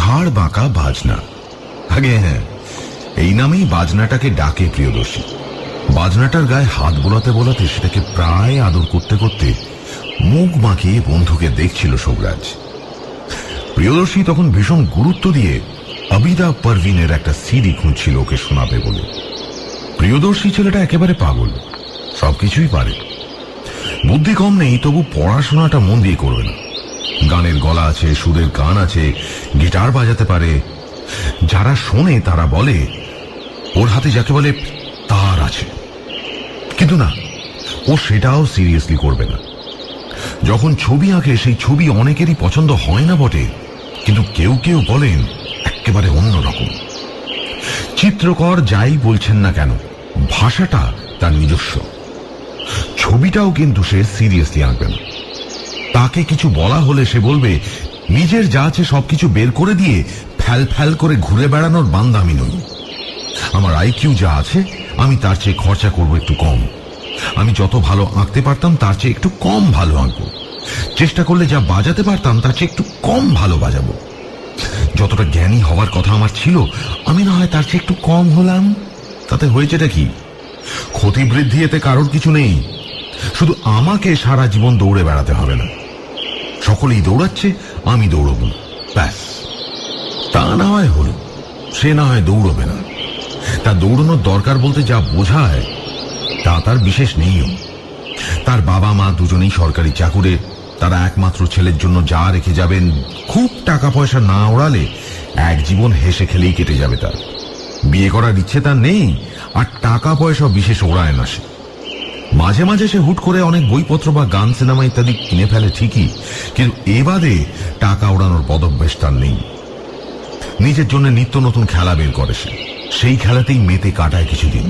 ঘাড় বাঁকা বাজনা, আগে হ্যাঁ, এই নামেই বাজনাটাকে ডাকে প্রিয়দর্শী। বাজনাটার গায়ে হাত বোলাতে বোলাতে সেটাকে প্রায় আদর করতে করতে মুখ বাঁকিয়ে বন্ধুকে দেখছিল শোভরাজ। প্রিয়দর্শী তখন ভীষণ গুরুত্ব দিয়ে আবিদা পারভিনের একটা সিডি খুঁজছিল ওকে শোনাবে বলে। প্রিয়দর্শী ছেলেটা একেবারে পাগল, সবকিছুই পারে, বুদ্ধি কম নেই, তবু পড়াশোনাটা মন দিয়ে করবে না। গানের গলা আছে, সুরের গান আছে, গিটার বাজাতে পারে। যারা শোনে তারা বলে ওর হাতে যাকে বলে তার আছে, কিন্তু না, ও সেটাও সিরিয়াসলি করবে না। যখন ছবি আঁকে সেই ছবি অনেকেরই পছন্দ হয় না বটে, কিন্তু কেউ কেউ বলেন একেবারে অন্যরকম। চিত্রকর যাই বলছেন না কেন, ভাষাটা তার নিজস্ব। ছবিটাও কিন্তু সে সিরিয়াসলি আঁকবে না। তাকে কিছু বলা হলে সে বলবে নিজের যা আছে সবকিছু বের করে দিয়ে ফ্যাল ফ্যাল করে ঘুরে বেড়ানোর বান্দা আমি নই। আমার আইকিউ যা আছে আমি তার চেয়ে খরচা করব একটু কম। আমি যত ভালো আঁকতে পারতাম তার চেয়ে একটু কম ভালো আঁকবো। চেষ্টা করলে যা বাজাতে পারতাম তার চেয়ে একটু কম ভালো বাজাবো। যতটা জ্ঞানী হওয়ার কথা আমার ছিল আমি না হয় তার চেয়ে একটু কম হলাম, তাতে হয়েছেটা কি? ক্ষতি বৃদ্ধি এতে কারোর কিছু নেই। শুধু আমাকে সারা জীবন দৌড়ে বেড়াতে হবে না। সকলেই দৌড়াচ্ছে, আমি দৌড়ব না, ব্যাস। তা না হয় হলো, সে না হয় দৌড়বে না। তা দৌড়ানোর দরকার বলতে যা বোঝায় তা তার বিশেষ নেইও। তার বাবা মা দুজনেই সরকারি চাকুরে। তারা একমাত্র ছেলের জন্য যা রেখে যাবেন, খুব টাকা পয়সা না ওড়ালে এক জীবন হেসে খেলেই কেটে যাবে তার। বিয়ে করার ইচ্ছে তার নেই, আর টাকা পয়সা বিশেষ ওড়ায় না সে। মাঝে মাঝে সে হুট করে অনেক বইপত্র বা গান সিনেমা ইত্যাদি কিনে ফেলে ঠিকই, কিন্তু এ বাদে টাকা ওড়ানোর পদভ্যাস তার নেই। নিজের জন্য নিত্য নতুন খেলা বের করে সে, সেই খেলাতেই মেতে কাটায় কিছুদিন।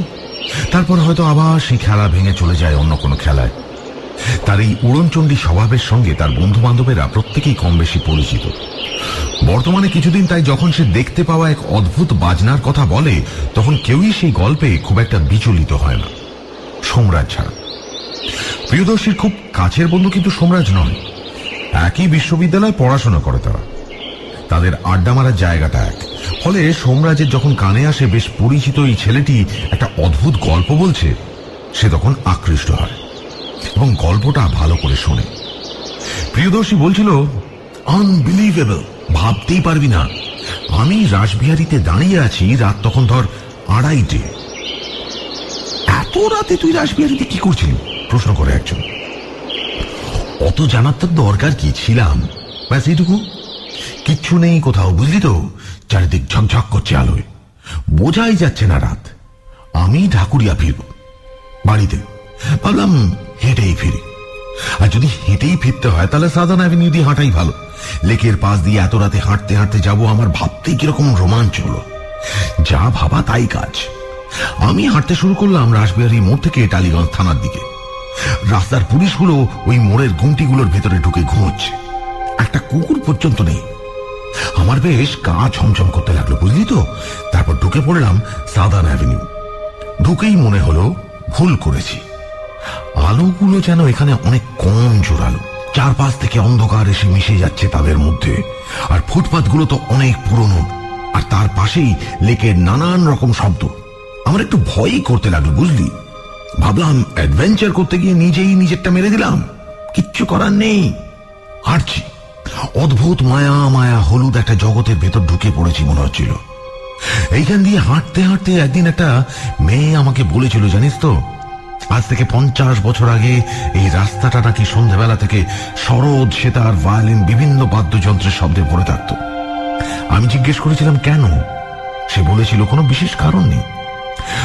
তারপর হয়তো আবার সেই খেলা ভেঙে চলে যায় অন্য কোনো খেলায়। তার এই উড়নচণ্ডী স্বভাবের সঙ্গে তার বন্ধু বান্ধবেরা প্রত্যেকেই কম বেশি পরিচিত। বর্তমানে কিছুদিন তাই যখন সে দেখতে পাওয়া এক অদ্ভুত বাজনার কথা বলে, তখন কেউই সেই গল্পে খুব একটা বিচলিত হয় না, সোমরাজ ছাড়া। প্রিয়দর্শীর খুব কাছের বন্ধু কিন্তু সোমরাজ নয়। একই বিশ্ববিদ্যালয়ে পড়াশোনা করে তারা। তাদের আড্ডা মারার জায়গাটা এক। ফলে সোমরাজের যখন কানে আসে বেশ পরিচিত এই ছেলেটি একটা অদ্ভুত গল্প বলছে, সে তখন আকৃষ্ট হয় এবং গল্পটা ভালো করে শোনে। প্রিয়দর্শী বলছিল, আনবিলিভেবল, ভাবতেই পারবি না, আমি রাসবিহারীতে দাঁড়িয়ে আছি, রাত তখন ধর 2:30। এত রাতে তুই রাসবিহারীতে কি করছিলি? প্রশ্ন করে একজন। অত জানার তো দরকার কি, ছিলাম, ব্যাস এইটুকু। কিচ্ছু নেই কোথাও, বুঝলি তো, চারিদিক ঝকঝক করছে আলোয়, বোঝাই যাচ্ছে না রাত। আমি ঢাকুরিয়া ফিরব বাড়িতে, ভাবলাম হেঁটেই ফিরি। আর যদি হেঁটেই ফিরতে হয় তাহলে সাদার্ন অ্যাভিনিউ দিয়ে হাঁটাই ভালো। লেকের পাশ দিয়ে এত রাতে হাঁটতে হাঁটতে যাবো, আমার ভাবতেই কিরকম রোমাঞ্চ হলো। যা ভাবা তাই কাজ। আমি হাঁটতে শুরু করলাম রাসবিহারী মোড় থেকে টালিগঞ্জ থানার দিকে। রাস্তার পুলিশগুলো ওই মোড়ের গুমটিগুলোর ভেতরে ঢুকে ঘুমোচ্ছে, একটা কুকুর পর্যন্ত নেই। আমার বেশ গা ছমছম করতে লাগলো, বুঝলি তো। তারপর ঢুকে পড়লাম সাদার্ন অ্যাভিনিউ। ঢুকেই মনে হলো ভুল করেছি। আলোগুলো যেন এখানে অনেক কম জোরালো, চারপাশ থেকে অন্ধকার এসে মিশে যাচ্ছে তাদের মধ্যে। আর ফুটপাথগুলো তো অনেক পুরনো, আর তার পাশেই লেকের নানান রকম শব্দ। আমার একটু ভয়ই করতে লাগলো, বুঝলি। ভাবলাম অ্যাডভেঞ্চার করতে গিয়ে নিজেই নিজেরটা মেরে দিলাম, কিচ্ছু করার নেই। হাঁটছি, অদ্ভুত মায়া মায়া হলুদ একটা জগতের ভেতর ঢুকে পড়েছি মনে হচ্ছিল। এইখান দিয়ে হাঁটতে হাঁটতে একদিন একটা মেয়ে আমাকে বলেছিল, জানিস তো, আজ থেকে 50 বছর আগে এই রাস্তাটা নাকি সন্ধ্যাবেলা থেকে সরোদ, সেতার, ভায়োলিন, বিভিন্ন বাদ্যযন্ত্রের শব্দে ভরে থাকত। আমি জিজ্ঞেস করেছিলাম কেন? সে বলেছিল কোনো বিশেষ কারণ নেই।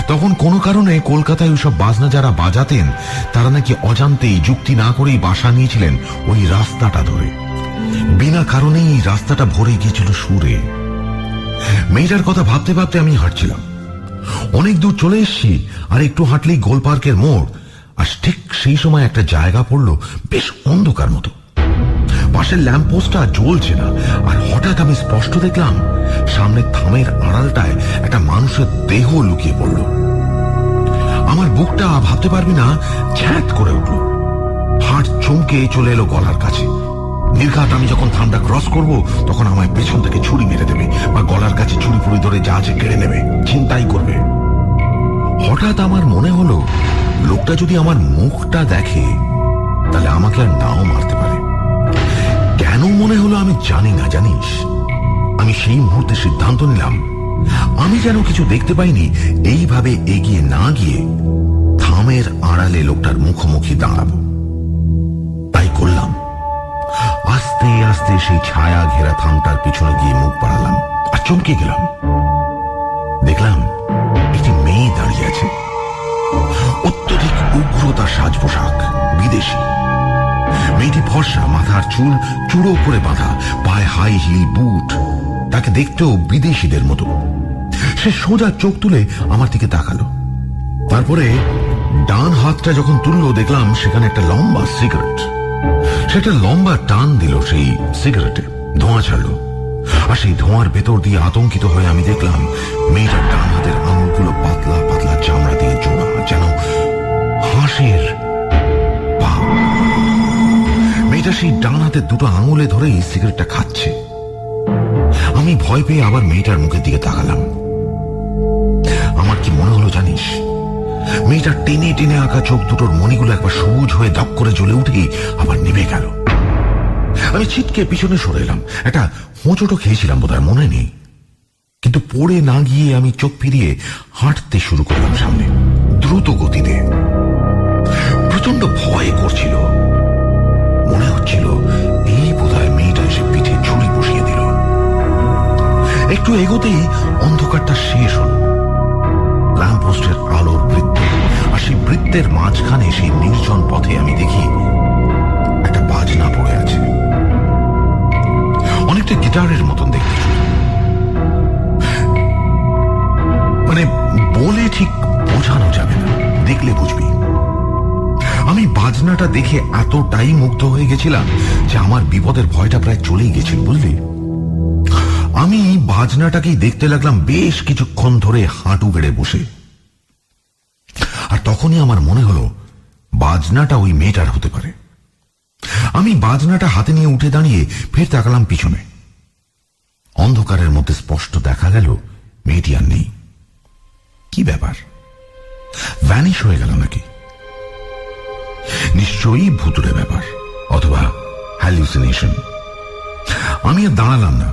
তখন কোনো কারণে কলকাতায় ওইসব বাজনা যারা বাজাতেন তারা নাকি অজান্তেই, যুক্তি না করেই বাসা নিয়েছিলেন ওই রাস্তাটা ধরে। বিনা কারণেই রাস্তাটা ভরে গিয়েছিল সুরে। মেয়েটার কথা ভাবতে ভাবতে আমি হাঁটছিলাম। অনেক দূর চলে এসেছি, আর একটু হাঁটলেই গোল পার্কের মোড়। আর ঠিক সেই সময় একটা জায়গা পড়লো বেশ অন্ধকার মতো। পাশের ল্যাম্পপোস্টটা জ্বলছে না, আর হঠাৎ আমি স্পষ্ট দেখলাম সামনে থামের আড়ালটায় একটা মানুষের দেহ লুকিয়ে পড়ল। আমার বুকটা ভাবতে পারবি না ছ্যাঁত করে উঠল। হার্ট চমকে চলে এলো গলার কাছে। নির্ঘাত আমি যখন থামটা ক্রস করব তখন আমায় পেছন থেকে ছুরি মেরে দেবে বা গলার কাছে ছুরি ফুড়ি ধরে যা আছে কেড়ে নেবে, চিন্তাই করবে। হঠাৎ আমার মনে হলো লোকটা যদি আমার মুখটা দেখে তাহলে আমাকে আর নাও মারতে পারে। কেন মনে হলো আমি জানি না, জানিস? আমি সেই মুহূর্তে সিদ্ধান্ত নিলাম আমি যেন কিছু দেখতে পাইনি, এইভাবে এগিয়ে না গিয়ে থামের আড়ালে লোকটার মুখোমুখি দাঁড়াবো। তাই করলাম। আস্তে আস্তে সেই ছায়া ঘেরা থামটার পিছনে গিয়ে মুখ বাড়ালাম আর চমকে গেলাম। দেখলাম একটি মেয়ে দাঁড়িয়ে আছে, অত্যধিক উগ্র তার সাজ পোশাক, বিদেশি। মেয়েটি ফর্সা, মাথার চুল চূড়ো করে বাঁধা, পায়ে হাই হিল বুট, তাকে দেখতেও বিদেশিদের মতো। সে সোজা চোখ তুলে আমার দিকে তাকালো, তারপরে ডান হাতটা যখন তুললো দেখলাম সেখানে একটা লম্বা সিগারেট। সেটা লম্বা টান দিল সেই সিগারেটে, ধোঁয়া ছাড়লো, আর সেই ধোঁয়ার ভেতর দিয়ে আতঙ্কিত হয়ে আমি দেখলাম মেয়েটার ডান হাতের আঙুলগুলো পাতলা পাতলা চামড়া দিয়ে জোড়া, যেন হাঁসের পা। মেয়েটা সেই ডান হাতের দুটো আঙুলে ধরেই সিগারেটটা খাচ্ছে। আমি ভয় পেয়ে আবার মেয়েটার মুখের দিকে তাকালাম। আমার কি মনে হলো জানিস? মেয়েটার টেনে টেনে আঁকা চোখ দুটোর মণিগুলো একবার সবুজ হয়ে ধপ করে জ্বলে উঠেই আবার নিভে গেল। আমি ছিটকে পিছনে সরে এলাম। একটা হোঁচটও খেয়েছিলাম বোধহয়, মনে নেই, কিন্তু পড়ে না গিয়ে আমি চোখ ফিরিয়ে হাঁটতে শুরু করলাম সামনে, দ্রুত গতিতে। প্রচন্ড ভয় করছিল। মনে হচ্ছিল এই বোধহয় মেয়েটা এসে পিঠে ছুরি বসিয়ে দিল। একটু এগোতেই অন্ধকারটা শেষ হল। ল্যাম্পপোস্টের আলোর বৃত্ত, আর সেই বৃত্তের মাঝখানে সেই নির্জন পথে আমি দেখি একটা বাজনা পড়ে আছে, অনেকটা গিটারের মতন দেখতে। মানে বলে ঠিক বোঝানো যাবে না, দেখলে বুঝবি। আমি বাজনাটা দেখে এতটাই মুগ্ধ হয়ে গেছিলাম যে আমার বিপদের ভয়টা প্রায় চলেই গেছিল, বুঝলি। আমি বাজনাটাকেই দেখতে লাগলাম বেশ কিছুক্ষণ ধরে হাঁটু গেড়ে বসে। আর তখনই আমার মনে হলো বাজনাটা ওই মেয়েটার হতে পারে। আমি বাজনাটা হাতে নিয়ে উঠে দাঁড়িয়ে ফের তাকালাম পিছনে। অন্ধকারের মধ্যে স্পষ্ট দেখা গেল মেয়েটি আর নেই। কি ব্যাপার? ভ্যানিশ হয়ে গেল নাকি? নিশ্চয়ই ভুতুড়ে ব্যাপার, অথবা হ্যালুসিনেশন। আমি আর দাঁড়ালাম না,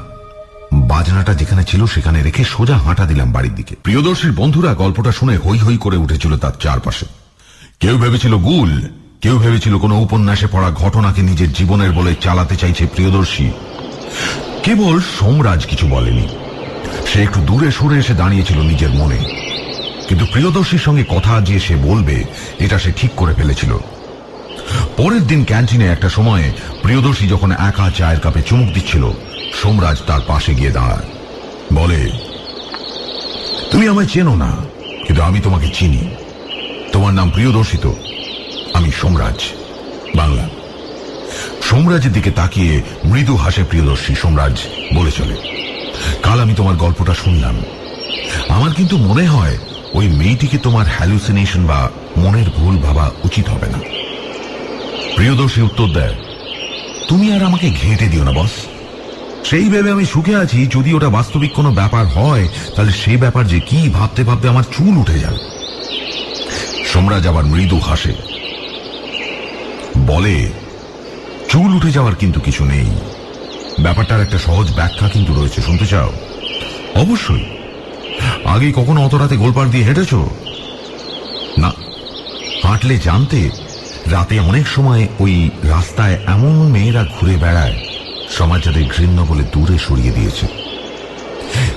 বাজনাটা যেখানে ছিল সেখানে রেখে সোজা হাঁটা দিলাম বাড়ির দিকে। প্রিয়দর্শীর বন্ধুরা গল্পটা শুনে হৈ হৈ করে উঠেছিল তার চারপাশে। কেউ ভেবেছিল গুল, কেউ ভেবেছিল কোনো উপন্যাসে পড়া ঘটনাকে নিজের জীবনের বলে চালাতে চাইছে প্রিয়দর্শী। কেবল সোমরাজ কিছু বলেনি। সে একটু দূরে সরে এসে দাঁড়িয়েছিল নিজের মনে। কিন্তু প্রিয়দর্শীর সঙ্গে কথা যে সে বলবে এটা সে ঠিক করে ফেলেছিল। পরের দিন ক্যান্টিনে একটা সময়ে প্রিয়দর্শী যখন একা চায়ের কাপে চুমুক দিচ্ছিল, সোমরাজ তার পাশে গিয়ে দাঁড়ায়, বলে, তুমি আমায় চেনো না, কিন্তু আমি তোমাকে চিনি। তোমার নাম প্রিয়দর্শী তো? আমি সোমরাজ, বাংলা। সোমরাজের দিকে তাকিয়ে মৃদু হাসে প্রিয়দর্শী। সোমরাজ বলে চলে, কাল আমি তোমার গল্পটা শুনলাম। আমার কিন্তু মনে হয় ওই মেয়েটিকে তোমার হ্যালুসিনেশন বা মনের ভুল ভাবা উচিত হবে না। প্রিয়দর্শী উত্তর দেয়, তুমি আর আমাকে ঘেঁটে দিও না বস। সেই ভেবে আমি সুখে আছি, যদি ওটা বাস্তবিক কোনো ব্যাপার হয় তাহলে সেই ব্যাপার যে কি ভাবতে ভাবতে আমার চুল উঠে যাবে। সোমরাজ আবার মৃদু হাসে, বলে, চুল উঠে যাওয়ার কিন্তু কিছু নেই। ব্যাপারটার একটা সহজ ব্যাখ্যা কিন্তু রয়েছে, শুনতে চাও? অবশ্যই। আগে কখনো অত রাতে গোলপাড় দিয়ে হেঁটেছ? না। হাঁটলে জানতে রাতে অনেক সময় ওই রাস্তায় এমন মেয়েরা ঘুরে বেড়ায় সমাজ যাদের ঘৃণ্য বলে দূরে সরিয়ে দিয়েছে,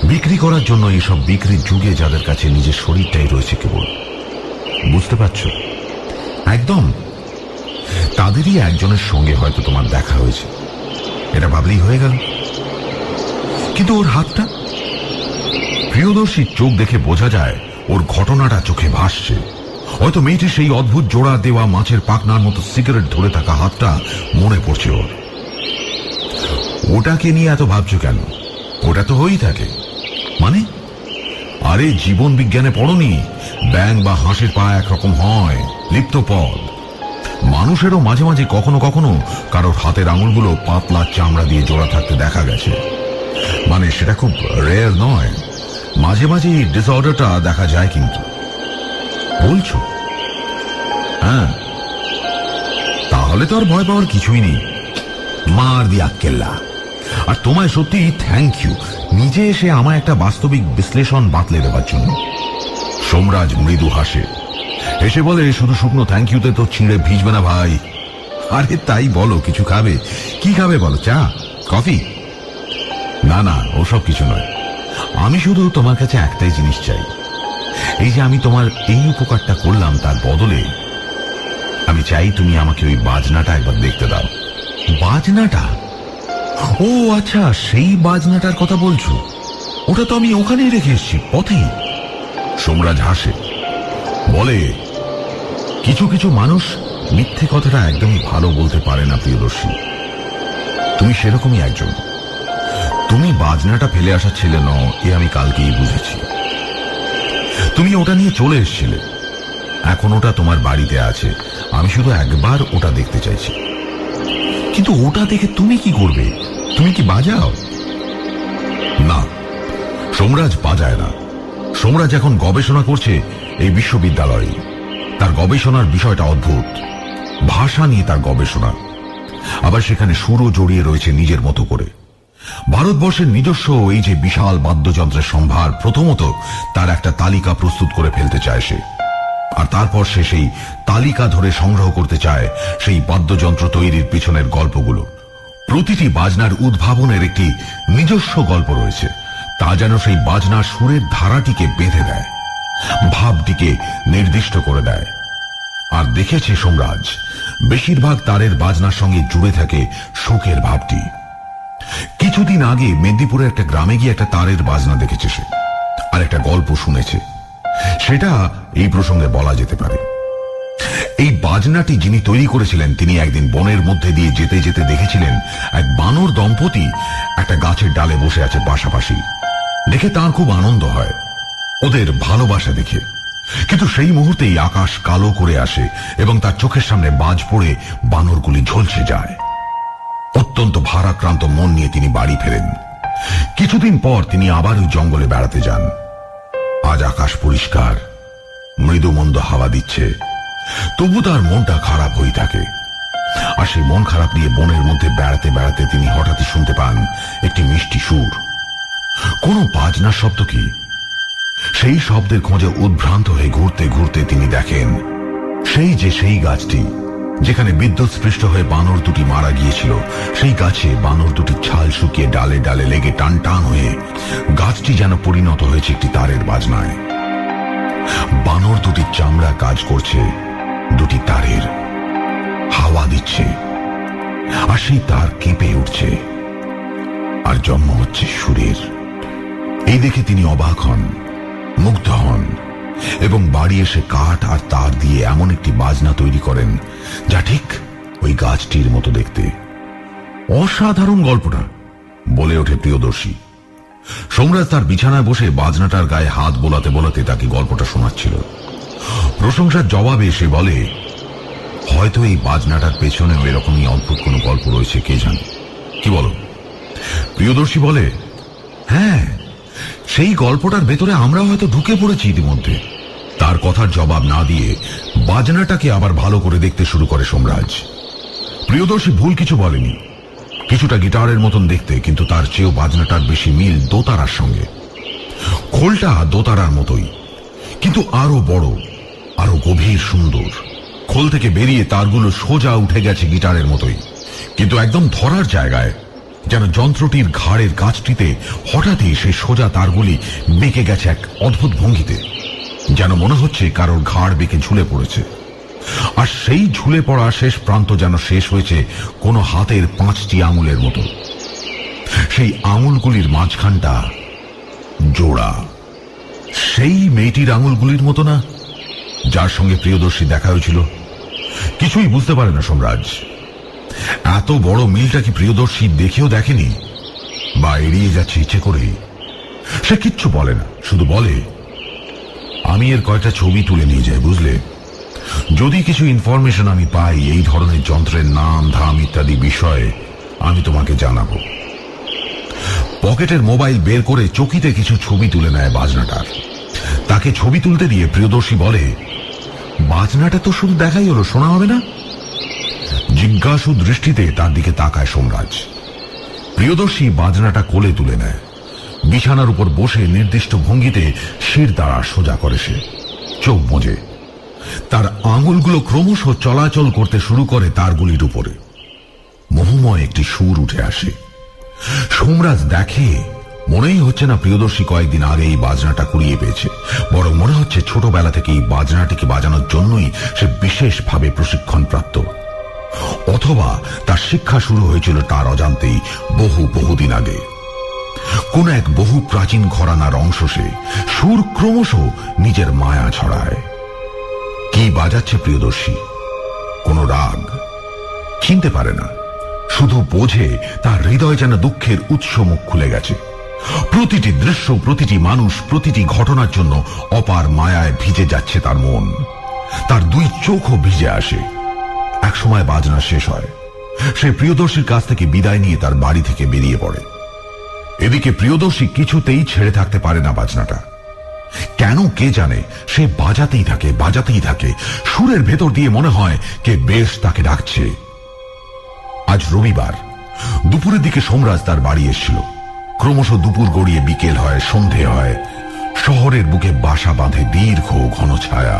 বিক্রি করার জন্য। এইসব বিক্রির যুগে যাদের কাছে নিজের শরীরটাই রয়েছে কেবল, বুঝতে পারছ? একদম তাদেরই একজনের সঙ্গে হয়তো তোমার দেখা হয়েছে, এটা ভাবলেই হয়ে গেল। কিন্তু ওর হাতটা? প্রিয়দর্শীর চোখ দেখে বোঝা যায় ওর ঘটনাটা চোখে ভাসছে। হয়তো মেয়েটির সেই অদ্ভুত জোড়া দেওয়া মাছের পাকনার মতো সিগারেট ধরে থাকা হাতটা মনে পড়ছে ওর। ওটাকে নিয়ে এত ভাবছো কেন? ওটা তো হয়েই থাকে। মানে? আরে জীবন বিজ্ঞানে পড়নি? ব্যাঙ বা হাঁসের পা একরকম হয়, লিপ্ত পদ। মানুষেরও মাঝে মাঝে কখনো কখনো কারোর হাতের আঙুলগুলো পাতলা চামড়া দিয়ে জোড়া থাকতে দেখা গেছে। মানে সেটা খুব রেয়ার নয়, মাঝে মাঝে এই ডিসঅর্ডারটা দেখা যায়। কিন্তু বলছো? হ্যাঁ, তাহলে তো আর ভয় পাওয়ার কিছুই নেই। মার দিয়া কেল্লা। আর তোমায় সত্যি থ্যাংক ইউ, নিজে এসে আমায় একটা বাস্তবিক বিশ্লেষণ বাতলে দেওয়ার জন্য। সোমরাজ মৃদু হাসে, এসে বলে, শুধু শুকনো থ্যাংক ইউতে তো ছিঁড়ে ভিজবে না ভাই। আরে তাই বলো, কিছু খাবে? কি খাবে বলো? চা, কফি? না না, ওসব কিছু নয়। আমি শুধু তোমার কাছে একটাই জিনিস চাই। এই যে আমি তোমার এই উপকারটা করলাম, তার বদলে আমি চাই তুমি আমাকে ওই বাজনাটা একবার দেখতে দাও। বাজনাটা? ও আচ্ছা, সেই বাজনাটার কথা বলছো। ওটা তো আমি ওখানেই রেখে এসেছি, পথেই। সোমরাজ হাসে, বলে, কিছু কিছু মানুষ মিথ্যে কথাটা একদমই ভালো বলতে পারে না প্রিয়দর্শী। তুমি সেরকমই একজন। তুমি বাজনাটা ফেলে আসার ছেলে নও, এ আমি কালকেই বুঝেছি। তুমি ওটা নিয়ে চলে এসেছিলে, এখন ওটা তোমার বাড়িতে আছে। আমি শুধু একবার ওটা দেখতে চাইছি। কিন্তু ওটা দেখে তুমি কি করবে? তুমি কি বাজাও? না, সোমরাজ বাজায় না। সোমরাজ এখন গবেষণা করছে এই বিশ্ববিদ্যালয়ে। তার গবেষণার বিষয়টা অদ্ভুত। ভাষা নিয়ে তার গবেষণা, আবার সেখানে সুরও জড়িয়ে রয়েছে নিজের মতো করে। ভারতবর্ষের নিজস্ব এই যে বিশাল বাদ্যযন্ত্রের সম্ভার, প্রথমত তার একটা তালিকা প্রস্তুত করে ফেলতে চায় সে। আর তারপর সে সেই তালিকা ধরে সংগ্রহ করতে চায় সেই বাদ্যযন্ত্র তৈরির পিছনের গল্পগুলো। প্রতিটি বাজনার উদ্ভাবনের একটি নিজস্ব গল্প রয়েছে। তা যেন সেই বাজনার সুরের ধারাটিকে বেঁধে দেয়, ভাবটিকে নির্দিষ্ট করে দেয়। আর দেখেছে সোমরাজ, বেশিরভাগ তারের বাজনার সঙ্গে জুড়ে থাকে শোকের ভাবটি। কিছুদিন আগে মেদিনীপুরের একটা গ্রামে গিয়ে একটা তারের বাজনা দেখেছে সে, আর একটা গল্প শুনেছে। সেটা এই প্রসঙ্গে বলা যেতে পারে। এই বাজনাটি যিনি তৈরি করেছিলেন, তিনি একদিন বনের মধ্যে দিয়ে যেতে যেতে দেখেছিলেন এক বানর দম্পতি একটা গাছের ডালে বসে আছে পাশাপাশি। দেখে তার খুব আনন্দ হয়, ওদের ভালোবাসা দেখে। কিন্তু সেই মুহূর্তেই আকাশ কালো করে আসে এবং তার চোখের সামনে বাজ পড়ে বানরগুলি ঝলসে যায়। অত্যন্ত ভারাক্রান্ত মন নিয়ে তিনি বাড়ি ফেরেন। কিছুদিন পর তিনি আবার ওই জঙ্গলে বেড়াতে যান। আজ আকাশ পরিষ্কার, মৃদু মন্দ হাওয়া দিচ্ছে, তবু তার মনটা খারাপ হয়ে থাকে। আর সেই মন খারাপ নিয়ে বনের মধ্যে বেড়াতে বেড়াতে তিনি হঠাৎই শুনতে পান একটি মিষ্টি সুর। কোন বাজনার শব্দ কি? সেই শব্দের খোঁজে উদ্ভ্রান্ত হয়ে ঘুরতে ঘুরতে তিনি দেখেন সেই গাছটি যেখানে বিদ্যুৎ স্পৃষ্ট হয়ে বানর দুটি মারা গিয়েছিল। সেই গাছে বানর দুটি ছাল শুকিয়ে ডালে ডালে লেগে টান টান হয়ে গাছটি যেন পরিণত হয়েছে একটি তারের বাজনায়। বানর দুটি চামড়া কাজ করছে, দুটি তারের হাওয়া দিচ্ছে, আর সেই তার কেঁপে উঠছে, আর জন্ম হচ্ছে সুরের। এই দেখে তিনি অবাক হন, মুগ্ধ হন, এবং বাড়ি এসে কাঠ আর তার দিয়ে এমন একটি বাজনা তৈরি করেন যা ঠিক ওই গাছটির মতো দেখতে। অসাধারণ গল্পটা, বলে ওঠে প্রিয়দর্শী। সোমরাজ তার বিছানায় বসে বাজনাটার গায়ে হাত বোলাতে বোলাতে তাকে গল্পটা শোনাচ্ছিল। প্রশংসার জবাবে সে বলে, হয়তো এই বাজনাটার পেছনেও এরকমই অদ্ভুত কোনো গল্প রয়েছে, কে জানে। কি বলো? প্রিয়দর্শী বলে, হ্যাঁ, সেই গল্পটার ভেতরে আমরাও হয়তো ঢুকে পড়েছি ইতিমধ্যে। তার কথার জবাব না দিয়ে বাজনাটাকে আবার ভালো করে দেখতে শুরু করে সোমরাজ। প্রিয়দর্শী ভুল কিছু বলেনি। কিছুটা গিটারের মতন দেখতে, কিন্তু তার চেয়েও বাজনাটার বেশি মিল দোতারার সঙ্গে। খোলটা দোতারার মতোই, কিন্তু আরো বড়, আরো গভীর সুন্দর। খোল থেকে বেরিয়ে তারগুলো সোজা উঠে গেছে গিটারের মতোই, কিন্তু একদম ধরার জায়গায়, যেন যন্ত্রটির ঘাড়ের গাছটিতে হঠাৎই সেই সোজা তারগুলি বেঁকে গেছে এক অদ্ভুত ভঙ্গিতে, যেন মনে হচ্ছে কারোর ঘাড় বেঁকে ঝুলে পড়েছে। আর সেই ঝুলে পড়া শেষ প্রান্ত যেন শেষ হয়েছে কোনো হাতের 5টি আঙুলের মতো। সেই আঙুলগুলির মাঝখানটা জোড়া, সেই মেয়েটির আঙুলগুলির মতো না যার সঙ্গে প্রিয়দর্শী দেখা হয়েছিল। কিছুই বুঝতে পারে না সোমরাজ। এত বড় মিলটা কি প্রিয়দর্শী দেখেও দেখেনি, বা এড়িয়ে যাচ্ছে ইচ্ছে করে? সে কিচ্ছু বলে না, শুধু বলে, আমি এর কয়েকটা ছবি তুলে নিয়ে যাই, বুঝলে? যদি কিছু ইনফরমেশন আমি পাই এই ধরনের যন্ত্রের নাম ধাম ইত্যাদি বিষয়ে আমি তোমাকে জানাবো। পকেটের মোবাইল বের করে চকিতে কিছু ছবি তুলে নেয় বাজনাটার। তাকে ছবি তুলতে দিয়ে প্রিয়দর্শী বলে, বাজনাটা তো শুধু দেখাই হলো, শোনা হবে না? জিজ্ঞাসু দৃষ্টিতে তার দিকে তাকায় সোমরাজ। প্রিয়দর্শী বাজনাটা কোলে তুলে নেয়। বিছানার উপর বসে নির্দিষ্ট ভঙ্গিতে শির দ্বারা সোজা করে সে, চোখ বোঝে। তার আঙুলগুলো ক্রমশ চলাচল করতে শুরু করে তারগুলির উপরে। মোহময় একটি সুর উঠে আসে। সোমরাজ দেখে, মনেই হচ্ছে না প্রিয়দর্শী কয়েকদিন আগে এই বাজনাটা কুড়িয়ে পেয়েছে, বরং মনে হচ্ছে ছোটবেলা থেকে এই বাজনাটিকে বাজানোর জন্যই সে বিশেষভাবে প্রশিক্ষণ প্রাপ্ত। অথবা তার শিক্ষা শুরু হয়েছিল তার অজান্তেই বহুদিন আগে। কোন এক বহু প্রাচীন ঘরানার অংশ সে। সুর ক্রমশ নিজের মায়া ছড়ায়। কি বাজাচ্ছে প্রিয়দর্শী? কোন রাগ চিনতে পারে না, শুধু বোঝে তার হৃদয় যেন দুঃখের উৎস মুখ খুলে গেছে। প্রতিটি দৃশ্য, প্রতিটি মানুষ, প্রতিটি ঘটনার জন্য অপার মায়ায় ভিজে যাচ্ছে তার মন। তার দুই চোখও ভিজে আসে। একসময় বাজনা শেষ হয়। সে প্রিয়দর্শীর কাছ থেকে বিদায় নিয়ে তার বাড়ি থেকে বেরিয়ে পড়ে। এদিকে প্রিয়দর্শী কিছুতেই ছেড়ে থাকতে পারে না বাজনাটা। কেন কে জানে, সে বাজাতেই থাকে। সুরের ভেতর দিয়ে মনে হয় কে বেশ তাকে ডাকছে। আজ রবিবার দুপুরের দিকে সোমরাজ তার বাড়ি এসেছিল। ক্রমশ দুপুর গড়িয়ে বিকেল হয়, সন্ধে হয়। শহরের বুকে বাসা বাঁধে দীর্ঘ ঘন ছায়া।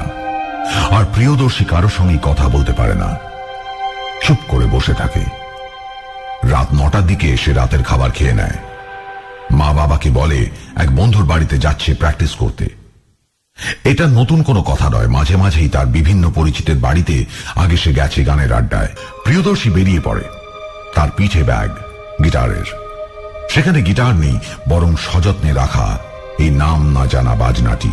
আর প্রিয়দর্শী কারো সঙ্গে কথা বলতে পারে না, চুপ করে বসে থাকে। রাত 9টার দিকে সে রাতের খাবার খেয়ে নেয়। মা বাবাকে বলে এক বন্ধুর বাড়িতে যাচ্ছে প্র্যাকটিস করতে। এটা নতুন কোনো কথা নয়, মাঝে মাঝেই তার বিভিন্ন পরিচিতের বাড়িতে আগে সে গেছে গানের আড্ডায়। প্রিয়দর্শী বেরিয়ে পড়ে। তার পিঠে ব্যাগ গিটারের। সেখানে গিটার নেই, বরং সযত্নে রাখা এই নাম না জানা বাজনাটি।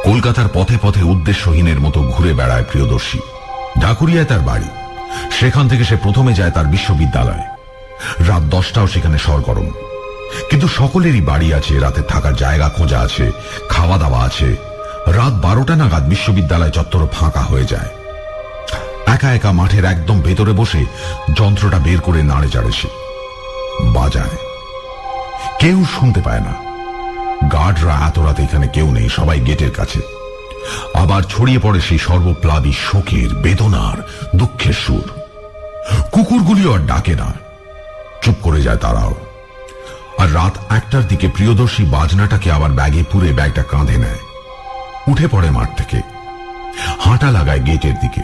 কলকাতার পথে পথে উদ্দেশ্যহীনের মতো ঘুরে বেড়ায় প্রিয়দর্শী। ঢাকুরিয়ায় তার বাড়ি। সেখান থেকে সে প্রথমে যায় তার বিশ্ববিদ্যালয়। রাত 10টাও সেখানে সরগরম। কিন্তু সকলেরই বাড়ি আছে, রাতে থাকার জায়গা খোঁজা আছে, খাওয়া দাওয়া আছে। রাত 12টা নাগাদ বিশ্ববিদ্যালয় চত্বর ফাঁকা হয়ে যায়। একা একা মাঠের একদম ভেতরে বসে যন্ত্রটা বের করে নাড়ে চাড়ে সে বাজায়। কেউ শুনতে পায় না। গার্ডরা এত রাতে এখানে কেউ নেই, সবাই গেটের কাছে। আবার ছড়িয়ে পড়ে সেই সর্বপ্লাবী শোকের, বেদনার, দুঃখের সুর। কুকুরগুলিও আর ডাকে না, চুপ করে যায় তারাও। আর রাত 1টার দিকে প্রিয়দর্শী বাজনাটাকে আবার ব্যাগে পুরে ব্যাগটা কাঁধে নেয়। উঠে পড়ে মাঠ থেকে, হাঁটা লাগায় গেটের দিকে।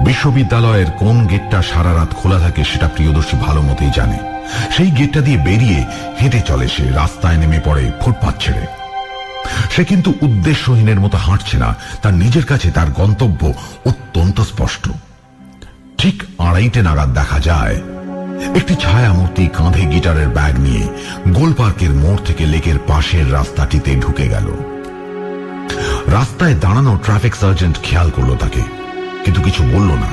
বিশ্ববিদ্যালয়ের কোন গেটটা সারা রাত খোলা থাকে সেটা প্রিয়দর্শী ভালো মতোই জানে। সেই গেটটা দিয়ে বেরিয়ে হেঁটে চলে সে, রাস্তায় নেমে পড়ে ফুটপাত ছেড়ে। সে কিন্তু উদ্দেশ্যহীনের মতো হাঁটছে না। তার নিজের কাছে তার গন্তব্য অত্যন্ত স্পষ্ট। ঠিক 2:30 নাগাদ দেখা যায় একটি ছায়ামূর্তি কাঁধে গিটারের ব্যাগ নিয়ে গোলপার্কের মোড় থেকে লেকের পাশের রাস্তাটিতে ঢুকে গেল। রাস্তায় দাঁড়ানো ট্রাফিক সার্জেন্ট খেয়াল করলো তাকে, কিন্তু কিছু বলল না।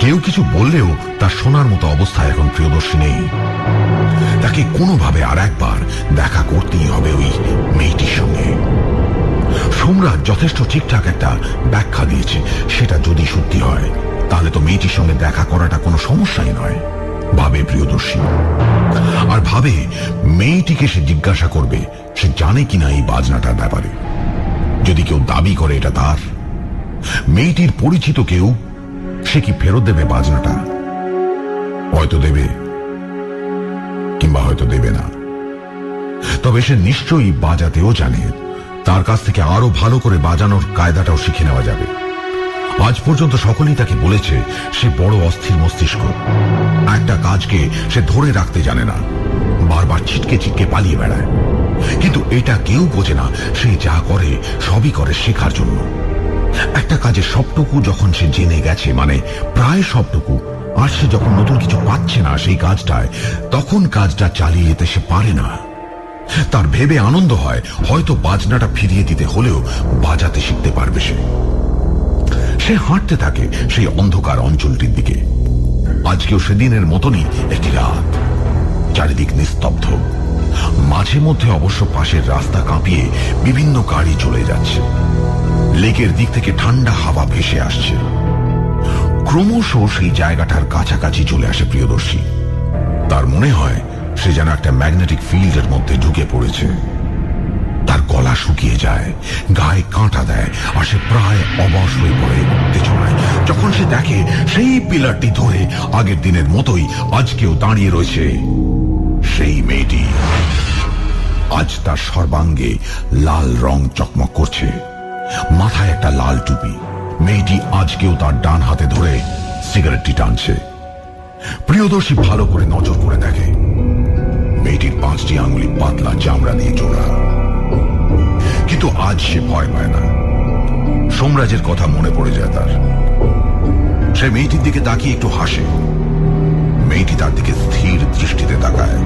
কেউ কিছু বললেও তার শোনার মতো অবস্থায় এখন প্রিয়দর্শী নেই। তাকে কোনোভাবে আর একবার দেখা করতেই হবে ওই মেয়েটির সঙ্গে। সোমরাজ যথেষ্ট ঠিকঠাক একটা ব্যাখ্যা দিয়েছে। সেটা যদি সত্যি হয় তাহলে তো মেয়েটির সঙ্গে দেখা করাটা কোনো সমস্যাই নয়, ভাবে প্রিয়দর্শী। আর ভাবে মেয়েটিকে সে জিজ্ঞাসা করবে সে জানে কিনা এই বাজনাটার ব্যাপারে। যদি কেউ দাবি করে এটা তার, মেয়েটির পরিচিত কেউ, সে কি ফেরত দেবে বাজনাটা? হয়তো দেবে, কিংবা হয়তো দেবে না। তবে সে নিশ্চয়ই বাজাতেও জানে। তার কাছ থেকে আরো ভালো করে বাজানোর কায়দাটাও শিখে নেওয়া যাবে। আজ পর্যন্ত সকলেই তাকে বলেছে সে বড় অস্থির মস্তিষ্ক। একটা কাজকে সে ধরে রাখতে জানে না, বারবার ছিটকে ছিটকে পালিয়ে বেড়ায়। কিন্তু এটা কেউ বোঝে না সে যা করে সবই করে শেখার জন্য। একটা কাজের সবটুকু যখন সে জেনে গেছে, মানে প্রায় সবটুকু, আর সে যখন নতুন কিছু পাচ্ছে না সেই কাজটায়, তখন কাজটা চালিয়ে যেতে সে পারে না। তার ভেবে আনন্দ হয় হয়তো বাজনাটা ফিরিয়ে দিতে হলেও বাজাতে শিখতে পারবে সে। সে হাঁটতে থাকে সেই অন্ধকার অঞ্চলটির দিকে। আজকেও সেদিনের মতনই একটি রাত। চারিদিক নিস্তব্ধ। মাঝে মধ্যে অবশ্য পাশের রাস্তা কাঁপিয়ে বিভিন্ন গাড়ি চলে যাচ্ছে। লেকের দিক থেকে ঠান্ডা হাওয়া ভেসে আসছে। ক্রমশ সেই জায়গাটার কাছাকাছি চলে আসে প্রিয়দর্শী। তার মনে হয় সে যেন একটা ম্যাগনেটিক ফিল্ডের মধ্যে ঢুকে পড়েছে। তার গলা শুকিয়ে যায়, গায়ে কাঁটা দেয়, আর সে প্রায় অবশ হয়ে পড়ে উত্তেজনায় যখন সে দেখে সেই পিলারটি ধরে আগের দিনের মতোই আজকেও দাঁড়িয়ে রয়েছে সেই মেয়েটি। আজ তার সর্বাঙ্গে লাল রং চকমক করছে, মাথায় একটা লাল টুপি। মেয়েটি আজকেও তার ডান হাতে ধরে সিগারেটটি টানছে। প্রিয়দর্শী ভালো করে নজর করে দেখে মেয়েটির 5টি আঙুলি পাতলা চামড়া দিয়ে জোড়া। কিন্তু আজ সে ভয় পায় না। সোমরাজের কথা মনে পড়ে যায় তার। সে মেয়েটির দিকে তাকিয়ে একটু হাসে। মেয়েটি তার দিকে স্থির দৃষ্টিতে তাকায়।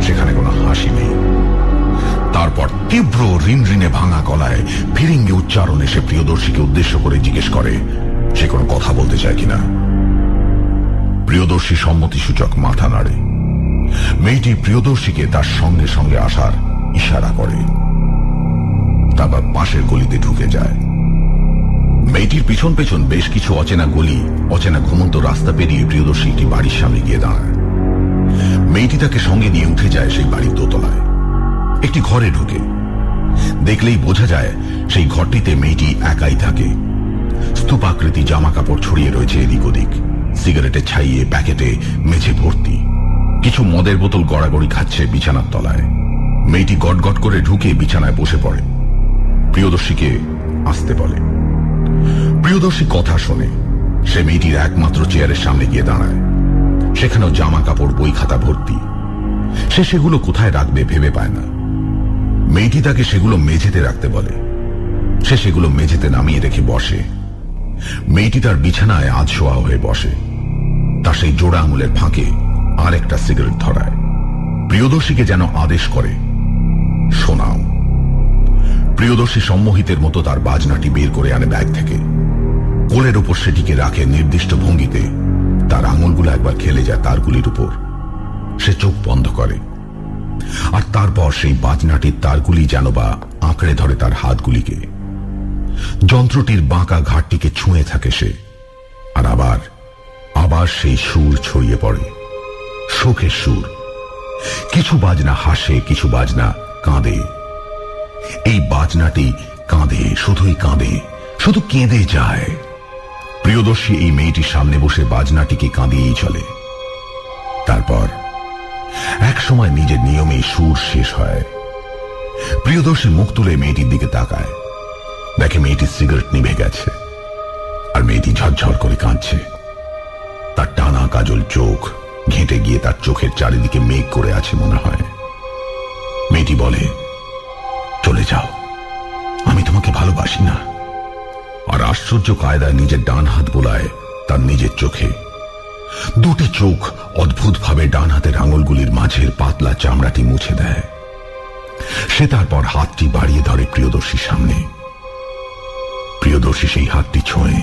সেখানে কোনো হাসি নেই। তারপর তীব্র রিনরিনে ভাঙা গলায় ফিরিঙ্গি উচ্চারণে সে প্রিয়দর্শীকে উদ্দেশ্য করে জিজ্ঞেস করে সে কোনো কথা বলতে চায় কিনা। প্রিয়দর্শী সম্মতিসূচক মাথা নাড়ে। মেয়েটি প্রিয়দর্শীকে তার সঙ্গে সঙ্গে আসার ইশারা করে। তারপর পাশের গলিতে ঢুকে যায়। মেয়েটির পিছন পেছন বেশ কিছু অচেনা গলি, অচেনা ঘুমন্ত রাস্তা পেরিয়ে প্রিয়দর্শী একটি বাড়ির সামনে গিয়ে দাঁড়ায়। মেয়েটি তাকে সঙ্গে নিয়ে উঠে যায় সেই বাড়ির দোতলায়। একটি ঘরে ঢুকে দেখলেই বোঝা যায় সেই ঘরটিতে মেয়েটি একাই থাকে। স্তূপাকৃতি জামা কাপড় ছড়িয়ে রয়েছে এদিক ওদিক, সিগারেটে ছাইয়ে প্যাকেটে মেঝে ভর্তি। কিছু মদের বোতল গড়াগড়ি খাচ্ছে বিছানার তলায়। মেয়েটি গটগট করে ঢুকে বিছানায় বসে পড়ে। প্রিয়দর্শীকে আসতে বলে। প্রিয়দর্শী কথা শোনে। সে মেয়েটির একমাত্র চেয়ারের সামনে গিয়ে দাঁড়ায়। সেখানেও জামা কাপড় বই খাতা ভর্তি। সে সেগুলো কোথায় রাখবে ভেবে পায় না। মেয়েটি তাকে সেগুলো মেঝেতে রাখতে বলে। সে সেগুলো মেঝেতে নামিয়ে রেখে বসে। মেয়েটি তার বিছানায় আধশোয়া হয়ে বসে। তার সেই জোড়া আঙুলের ফাঁকে আর একটা সিগারেট ধরায়। প্রিয়দর্শীকে যেন আদেশ করে, শোনাও। প্রিয়দর্শী সম্মোহিতের মতো তার বাজনাটি বের করে আনে ব্যাগ থেকে। কোলের উপর সেটিকে রাখে নির্দিষ্ট ভঙ্গিতে। তার আঙুলগুলো একবার খেলে যায় তারগুলির উপর। সে চোখ বন্ধ করে, আর তারপর সেই বাজনাটির তারগুলি যেন বা আঁকড়ে ধরে তার হাতগুলিকে। যন্ত্রটির বাঁকা ঘাটটিকে ছুঁয়ে থাকে সে। আর আবার আবার সেই সুর ছড়িয়ে পড়ে, শোকের সুর। কিছু বাজনা হাসে, কিছু বাজনা কাঁদে। এই বাজনাটি কাঁদে, শুধুই কাঁদে, শুধু কেঁদে যায়। প্রিয়দর্শী এই মেয়েটির সামনে বসে বাজনাটিকে কাঁদিয়েই চলে। তারপর এক সময় নিজের নিয়মেই সুর শেষ হয়। প্রিয়দর্শী মুখ তুলে মেয়েটির দিকে তাকায়। দেখে মেয়েটির সিগারেট নিভে গেছে, আর মেয়েটি ঝরঝর করে কাঁদছে। তার টানা কাজল চোখ ঘেঁটে গিয়ে তার চোখের চারিদিকে মেঘ করে আছে মনে হয়। মেয়েটি বলে, চলে যাও, আমি তোমাকে ভালোবাসি না। আর আশ্চর্য কায়দায় নিজের ডান হাত বোলায় তার নিজের চোখে। দুটি চোখ অদ্ভুতভাবে ডান হাতের আঙুলগুলির মাঝের পাতলা চামড়াটি মুছে দেয়। সে তারপর হাতটি বাড়িয়ে ধরে প্রিয়দর্শীর সামনে। প্রিয়দর্শী সেই হাতটি ছোঁয়ে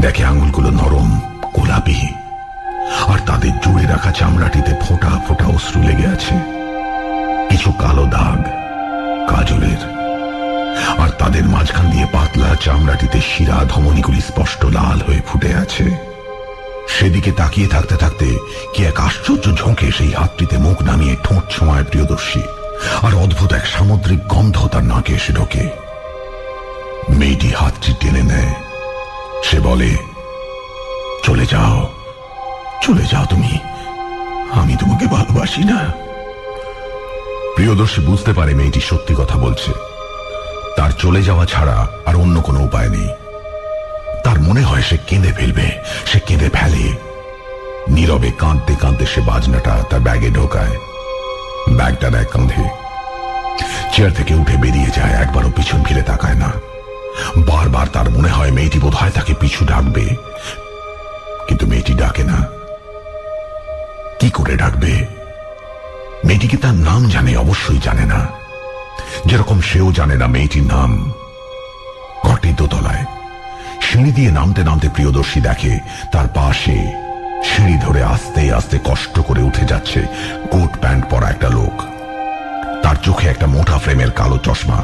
দেখে আঙুলগুলো নরম, গোলাপি, আর তাদের জুড়ে রাখা চামড়াটিতে ফোঁটা ফোঁটা অশ্রু লেগে আছে। কিছু কালো দাগ কাজলের, আর তাদের মাঝখান দিয়ে পাতলা চামড়াটিতে শিরা ধমনীগুলি স্পষ্ট লাল হয়ে ফুটে আছে। সেদিকে তাকিয়ে থাকতে থাকতে কি এক আশ্চর্য ঝোঁকে সেই হাতটিতে মুখ নামিয়ে ঠোঁট ছোঁয়ায় প্রিয়দর্শী, আর অদ্ভুত এক সামুদ্রিক গন্ধ তার নাকে এসে ঢোকে। মেয়েটি হাতটি টেনে নেয়। সে বলে, চলে যাও, চলে যাও তুমি, আমি তোমাকে ভালোবাসি না। প্রিয়দর্শী বুঝতে পারে মেয়েটি সত্যি কথা বলছে। তার চলে যাওয়া ছাড়া আর অন্য কোনো উপায় নেই। তার মনে হয় সে কেঁদে ফেলবে। সে কেঁদে ফেলে। নীরবে কাঁদতে কাঁদতে সে বাজনাটা তার ব্যাগে ঢোকায়। ব্যাগটা দেয় কাঁধে। চেয়ার থেকে উঠে বেরিয়ে যায়। একবারও পিছন ফিরে তাকায় না। বারবার তার মনে হয় মেয়েটি বোধ হয় তাকে পিছু ডাকবে, কিন্তু মেয়েটি ডাকে না। কি করে ডাকবে? মেয়েটি কি তার নাম জানে? অবশ্যই জানে না। যেরকম সেও জানে না মেয়েটির নাম। ঘরটির দোতলায় সিঁড়ি দিয়ে নামতে নামতে প্রিয়দর্শী দেখে তার পাশে সিঁড়ি ধরে আস্তে আস্তে কষ্ট করে উঠে যাচ্ছে কোট প্যান্ট পরা একটা লোক। তার চোখে একটা মোটা ফ্রেমের কালো চশমা।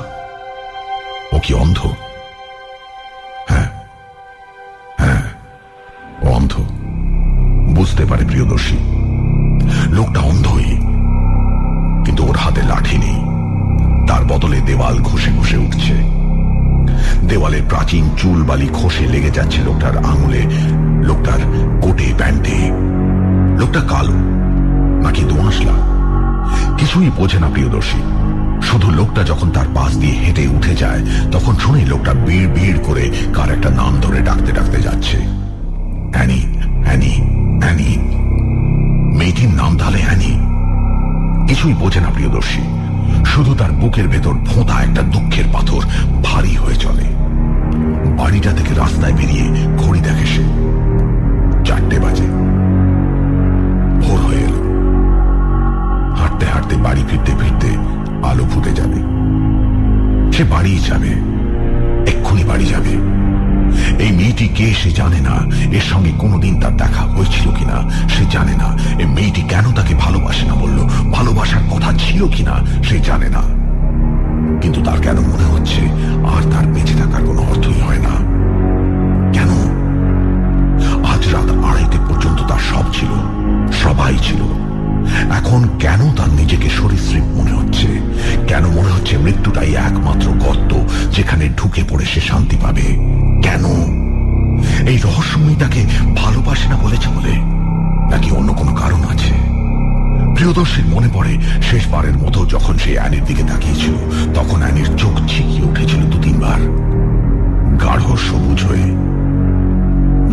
ও কি অন্ধ? হ্যাঁ হ্যাঁ, ও অন্ধ। বুঝতে পারে প্রিয়দর্শী লোকটা অন্ধই, কিন্তু ওর হাতে লাঠি নেই। তার বদলে দেওয়াল ঘষে ঘষে উঠছে। দেওয়ালের প্রাচীন চুল বালি খসে লেগে যাচ্ছে লোকটার আঙুলে, লোকটার কোটে প্যান্টে। লোকটা কালো নাকি দোঁয়াশলা কিছুই বোঝে না প্রিয়দর্শী। শুধু লোকটা যখন তার পাশ দিয়ে হেঁটে উঠে যায় তখন শুনে লোকটা বিড় বিড় করে কার একটা নাম ধরে ডাকতে ডাকতে যাচ্ছে। Annie, Annie, Annie. মেয়েটির নাম তাহলে অ্যানি। কিছুই বোঝে না প্রিয়দর্শী, শুধু তার বুকের ভেতর ফোঁতা একটা দুঃখের পাথর ভারী হয়ে চলে। বাড়িটা থেকে রাস্তায় বেরিয়ে ঘড়ি দেখে সে 4টে বাজে। ভোর হয়ে এলো। হাঁটতে হাঁটতে বাড়ি ফিরতে ফিরতে আলো ফুটে যাবে। সে বাড়ি যাবে, এক্ষুনি বাড়ি যাবে। এই মেয়েটি কে সে জানে না, এর সঙ্গে কোনোদিন তার দেখা হয়েছিল কিনা সে জানে না, এই মেয়েটি কেন তাকে ভালোবাসে না বলল, ভালোবাসার কথা ছিল কিনা সে জানে না। কিন্তু তার কেন মনে হচ্ছে আর তার বেঁচে থাকার কোনো অর্থই হয় না। কেন? আজ রাত 2:30 পর্যন্ত তার সব ছিল, সবাই ছিল। এখন কেন তার নিজেকে সরীসৃপ মনে হচ্ছে? কেন মনে হচ্ছে মৃত্যুটাই একমাত্র গর্ত যেখানে ঢুকে পড়ে সে শান্তি পাবে? কেন? এই রহস্যময়ী তাকে ভালোবাসে না বলেছে বলে, নাকি অন্য কোনো কারণ আছে? প্রিয়দর্শীর মনে পড়ে শেষবারের মতো যখন সে অ্যানির দিকে তাকিয়েছিল, তখন অ্যানির চোখ ছিকিয়ে উঠেছিল 2-3 বার, গাঢ় সবুজ হয়ে।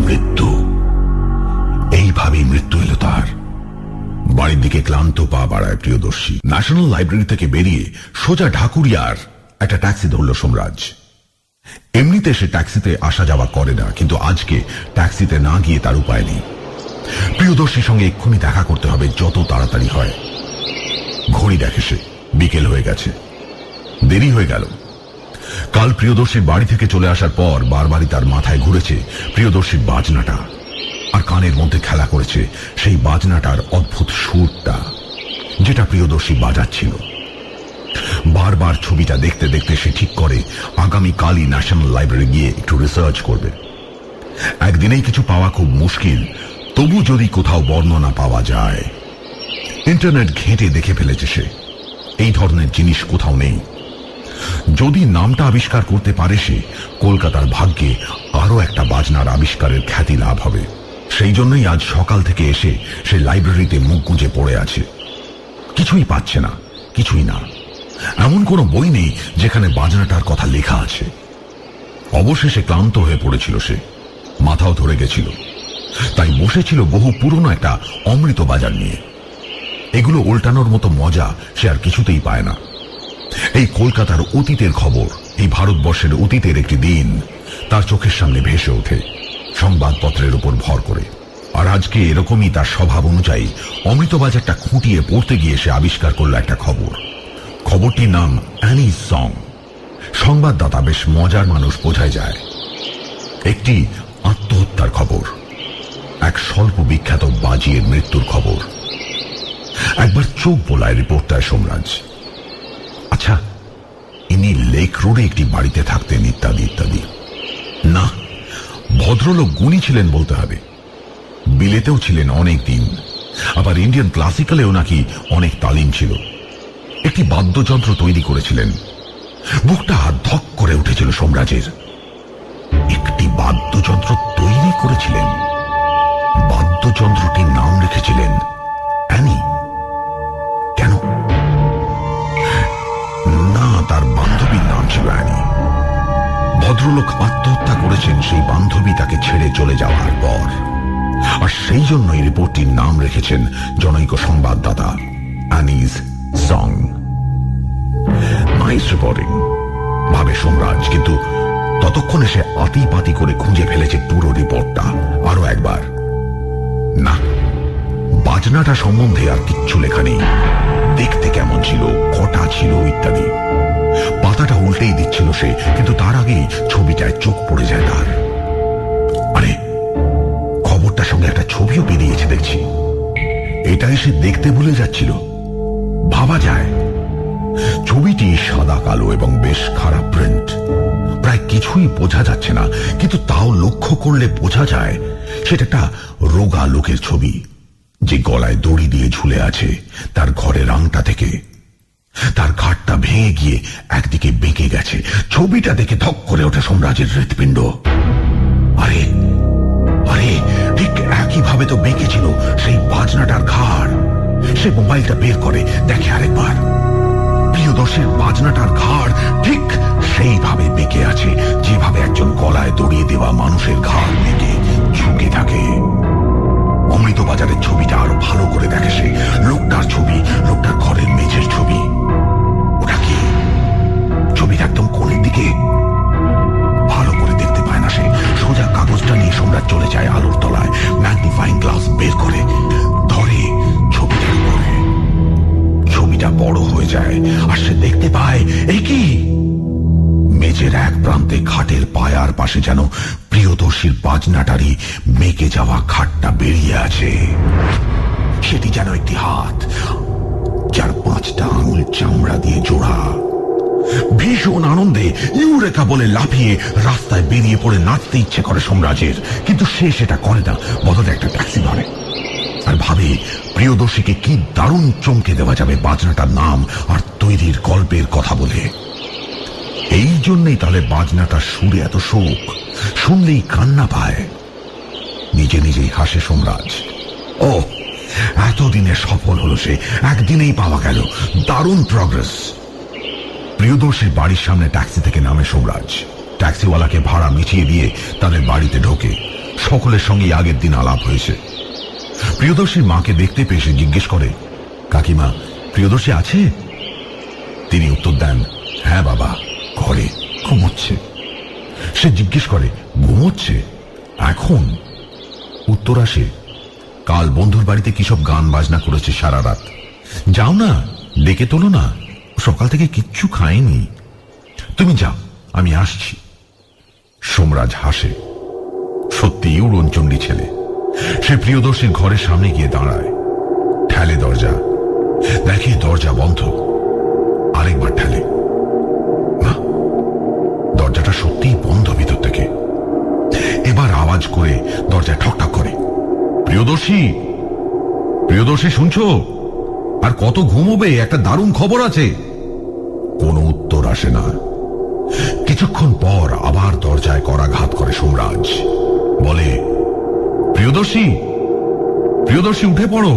মৃত্যু, এইভাবেই মৃত্যু এলো তার। বাড়ির দিকে ক্লান্ত পা বাড়ায় প্রিয়দর্শী। ন্যাশনাল লাইব্রেরি থেকে বেরিয়ে সোজা ঢাকুরিয়ার একটা ট্যাক্সি ধরল সোমরাজ। এমনিতে সে ট্যাক্সিতে আসা যাওয়া করে না, কিন্তু আজকে ট্যাক্সিতে না গিয়ে তার উপায় নেই। প্রিয়দর্শীর সঙ্গে এক্ষুনি দেখা করতে হবে, যত তাড়াতাড়ি হয়। ঘড়ি দেখে সে, বিকেল হয়ে গেছে, দেরি হয়ে গেল। কাল প্রিয়দর্শীর বাড়ি থেকে চলে আসার পর বারবারই তার মাথায় ঘুরেছে প্রিয়দর্শীর বাজনাটা, আর কানের মধ্যে খেলা করেছে সেই বাজনাটার অদ্ভুত সুরটা যেটা প্রিয়দর্শী বাজাচ্ছিল। বারবার ছবিটা দেখতে দেখতে সে ঠিক করে আগামীকালই ন্যাশনাল লাইব্রেরি গিয়ে একটু রিসার্চ করবে। একদিনেই কিছু পাওয়া খুব মুশকিল, তবু যদি কোথাও বর্ণনা পাওয়া যায়। ইন্টারনেট ঘেঁটে দেখে ফেলেছে সে, এই ধরনের জিনিস কোথাও নেই। যদি নামটা আবিষ্কার করতে পারে সে, কলকাতার ভাগ্যে আরো একটা বাজনার আবিষ্কারের খ্যাতি লাভ হবে। সেই জন্যই আজ সকাল থেকে এসে সে লাইব্রেরিতে মুখ গুঁজে পড়ে আছে। কিছুই পাচ্ছে না, কিছুই না। এমন কোনো বই নেই যেখানে বাজনাটার কথা লেখা আছে। অবশেষে ক্লান্ত হয়ে পড়েছিল সে, মাথাও ধরে গেছিল। তাই বসেছিল বহু পুরনো একটা অমৃত বাজার নিয়ে। এগুলো উল্টানোর মতো মজা সে আর কিছুতেই পায় না। এই কলকাতার অতীতের খবর, এই ভারতবর্ষের অতীতের একটি দিন তার চোখের সামনে ভেসে ওঠে সংবাদপত্রের উপর ভর করে। আর আজকে এরকমই তার স্বভাব অনুযায়ী অমৃতবাজারটা খুঁটিয়ে পড়তে গিয়ে সে আবিষ্কার করল একটা খবর। খবরটির নাম অ্যানিজ সং। সংবাদদাতা বেশ মজার মানুষ, বোঝাই যায়। একটি আত্মহত্যার খবর, এক স্বল্প বিখ্যাত বাজির মৃত্যুর খবর। একবার চোখ বোলায় রিপোর্টার সোমরাজ। আচ্ছা, ইনি লেক রোডে একটি বাড়িতে থাকতেন, ইত্যাদি ইত্যাদি। না, ভদ্রলোক গুণী ছিলেন বলতে হবে। বিলেতেও ছিলেন অনেক দিন, আবার ইন্ডিয়ান ক্লাসিক্যালেও নাকি অনেক তালিম ছিল। একটি বাদ্যযন্ত্র তৈরি করেছিলেন। বুকটা ধক করে উঠেছিল সোমরাজের। একটি বাদ্যযন্ত্র তৈরি করেছিলেন, বাদ্যযন্ত্রটির নাম রেখেছিলেন অ্যানি। কেন? না, তার বান্ধবীর নাম ছিল অ্যানি। ভদ্রলোক আত্মহত্যা করেছেন সেই বান্ধবী তাকে ছেড়ে চলে যাওয়ার পর, আর সেই জন্যই রিপোর্টটির নাম রেখেছেন জনৈক সংবাদদাতা অ্যানিজ সং। নাইস রিপোর্টিং ভাবে সোমরাজ, কিন্তু ততক্ষণে সে আতি পাতি করে খুঁজে ফেলেছে পুরো রিপোর্টটা আরো একবার। না, বাজনাটা সম্বন্ধে আর কিচ্ছু লেখা নেই। দেখতে কেমন ছিল, কটা ছিল ইত্যাদি। পাতাটা উল্টেই দিচ্ছিল সে, কিন্তু তার আগেই ছবিটায় চোখ পড়ে যায় তার। আরে, খবরটার সঙ্গে একটা ছবিও বেরিয়েছে দেখছি। এটাই সে দেখতে ভুলে যাচ্ছিল। ভাবা যায় ছবিটি সাদা কালো এবং বেশ খারাপ প্রিন্ট, প্রায় কিছুই বোঝা যাচ্ছে না, কিন্তু তাও লক্ষ্য করলে বোঝা যায় সেটা একটা রোগা লোকের ছবি, যে গলায় দড়ি দিয়ে ঝুলে আছে তার ঘরের আংটা থেকে। তার ঘাটটা ভেঙে গিয়ে একদিকে বেঁকে গেছে। ছবিটা দেখে ধক করে ওঠে সোমরাজের হৃৎপিণ্ড। আরে আরে, ঠিক একইভাবে তো বেঁকেছিল সেই বাজনাটার ঘাড়। সে মোবাইলটা বের করে দেখে আরেকবার। প্রিয়দর্শীর বাজনাটার ঘাড় ঠিক সেইভাবে বেঁকে আছে, যেভাবে একজন গলায় দড়িয়ে দেওয়া মানুষের ঘাড় বেঁকে ঝুঁকে থাকে। অমৃতবাজারের ছবিটা আরো ভালো করে দেখে সে। লোকটার ছবি, লোকটার ঘরের মেঝের ছবি। ওটা কি? ছবিটা একদম কোণের দিকে। ভালো করে দেখতে পায় না সে। সোজা কাগজটা নিয়ে সোমরাজ চলে যায় আলোর তলায়, ম্যাগনিফাইং গ্লাস বের করে ধরে ছবিটার উপরে। ছবিটা বড় হয়ে যায় আর সে দেখতে পায়, এই কি? মেঝের এক প্রান্তে খাটের পায়ার পাশে যেন প্রিয়দর্শীর বাজনাটারই মেকে যাওয়া খাটটা বেরিয়ে আছে। সেটি যেন একটি হাত, যার 5টা আঙুল চামড়া দিয়ে জোড়া। ভীষণ আনন্দে ইউরেকা বলে লাফিয়ে রাস্তায় বেরিয়ে পড়ে নাচতে ইচ্ছে করে সোমরাজের, কিন্তু সে সেটা করে না। বদলে একটা ট্যাক্সি ধরে আর ভাবে প্রিয়দর্শীকে কি দারুণ চমকে দেওয়া যাবে বাজনাটার নাম আর তৈরির গল্পের কথা বলে। এই জন্যই তাহলে বাজনাটার সুরে এত শোক, শুনলেই কান্না পায়। নিজে নিজেই হাসে সোমরাজ। ও, এতদিনে সফল হলো সে, একদিনেই পাওয়া গেল। দারুণ প্রগ্রেস। প্রিয়দর্শীর বাড়ির সামনে ট্যাক্সি থেকে নামে সোমরাজ। ট্যাক্সিওয়ালাকে ভাড়া মিটিয়ে দিয়ে তাদের বাড়িতে ঢোকে। সকলের সঙ্গে আগের দিন আলাপ হয়েছে। প্রিয়দর্শীর মাকে দেখতে পেয়ে সে জিজ্ঞেস করে, কাকিমা, প্রিয়দর্শী আছে? তিনি উত্তর দেন, হ্যাঁ বাবা, ঘরে ঘুমোচ্ছে। সে জিজ্ঞেস করে, ঘুমোচ্ছে এখন? উত্তর আসে, কাল বন্ধুর বাড়িতে কি সব গান বাজনা করেছে সারা রাত, যাও না, ডেকে তোলো না, সকাল থেকে কিচ্ছু খায়নি। তুমি যাও, আমি আসছি। সোমরাজ হাসে। সত্যি উড়নচণ্ডী ছেলে। সে প্রিয়দর্শীর ঘরের সামনে গিয়ে দাঁড়ায়, ঠেলে দরজা, দেখে দরজা বন্ধ। আরেকবার ঠেলে, না, দরজাটা সত্যিই বন্ধ ভিতর থেকে। এবার আওয়াজ করে দরজা ঠকঠক করে, প্রিয়দর্শী, প্রিয়দর্শী, শুনছো? আর কত ঘুমোবে? একটা দারুণ খবর আছে। কোনো উত্তর আসে না। কিছুক্ষণ পর আবার দরজায় করাঘাত করে সোমরাজ। বলে, প্রিয়দর্শী, প্রিয়দর্শী, উঠে পড়ো।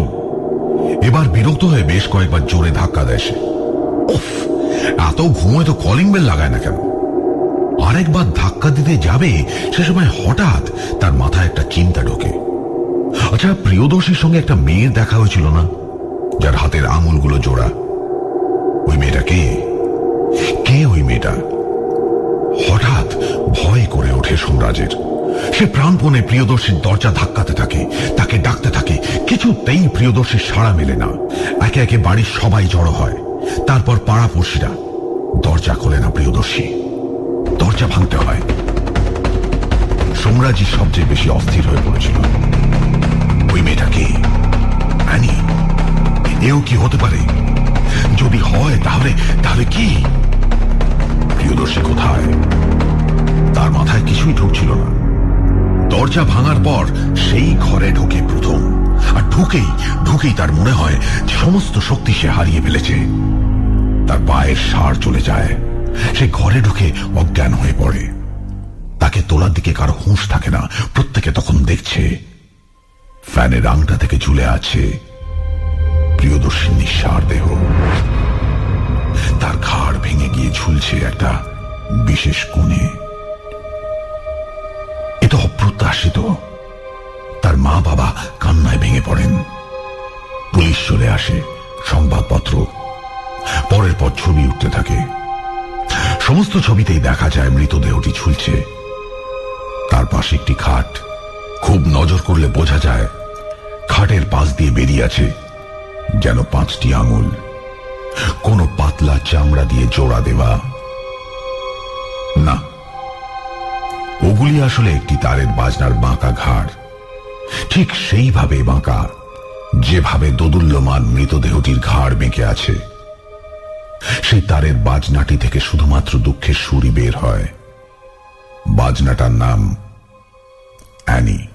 এবার বিরক্ত হয়ে বেশ কয়েকবার জোরে ধাক্কা দেয় সে। উফ, এত ঘুমোয় তো কলিং বেল লাগায় না কেন? আরেকবার ধাক্কা দিতে যাবে, সে সময় হঠাৎ তার মাথায় একটা চিন্তা ঢোকে। আচ্ছা, প্রিয়দর্শীর সঙ্গে একটা মেয়ের দেখা হয়েছিল না, যার হাতের আঙুলগুলো জোড়া? ওই মেয়েটা কে? কে ওই মেয়েটা? হঠাৎ ভয় করে ওঠে সোমরাজের। সে প্রাণপণে প্রিয়দর্শীর দরজা ধাক্কাতে থাকে, তাকে ডাকতে থাকে। কিছুতেই প্রিয়দর্শীর সাড়া মেলে না। একে একে বাড়ির সবাই জড়ো হয়, তারপর পাড়াপড়শিরা। দরজা খোলে না প্রিয়দর্শী। দরজা ভাঙতে হয়। সোমরাজই সবচেয়ে বেশি অস্থির হয়ে পড়েছিল। ওই মেয়েটা কে? অ্যানি? এও কি হতে পারে? যদি হয় তাহলে তাহলে কি? প্রিয়দর্শী কোথায়? তার মাথায় কিছুই ঢুকছিল না। দরজা ভাঙার পর সেই ঘরে ঢোকে প্রথম, আর ঢুকেই তার মনে হয় সমস্ত শক্তি সে হারিয়ে ফেলেছে। তার পায়ের সার চলে যায়। সে ঘরে ঢুকে অজ্ঞান হয়ে পড়ে। তাকে তোলার দিকে কারো হুঁশ থাকে না। প্রত্যেকে তখন দেখছে ফ্যানের আংটা থেকে ঝুলে আছে প্রিয়দর্শীর নিঃসার দেহ। তার ঘাড় ভেঙে গিয়ে ঝুলছে একটা বিশেষ কোণে। এ তো অপ্রত্যাশিত। তার মা বাবা কান্নায় ভেঙে পড়েন। পুলিশ চলে আসে, সংবাদপত্র। পরের পর ছবি উঠতে থাকে। সমস্ত ছবিতেই দেখা যায় মৃতদেহটি ঝুলছে। তার পাশে একটি খাট। খুব নজর করলে বোঝা যায় খাটের পাশ দিয়ে বেরিয়ে আছে যেন 5টি আঙুল, কোন পাতলা চামড়া দিয়ে জোড়া দেওয়া। না, ওগুলি আসলে একটি তারের বাজনার বাঁকা ঘাড়। ঠিক সেইভাবে বাঁকা যেভাবে দোদুল্যমান মৃতদেহটির ঘাড় বেঁকে আছে। সেই তারের বাজনাটি থেকে শুধুমাত্র দুঃখের সুরই বের হয়। বাজনাটার নাম অ্যানি।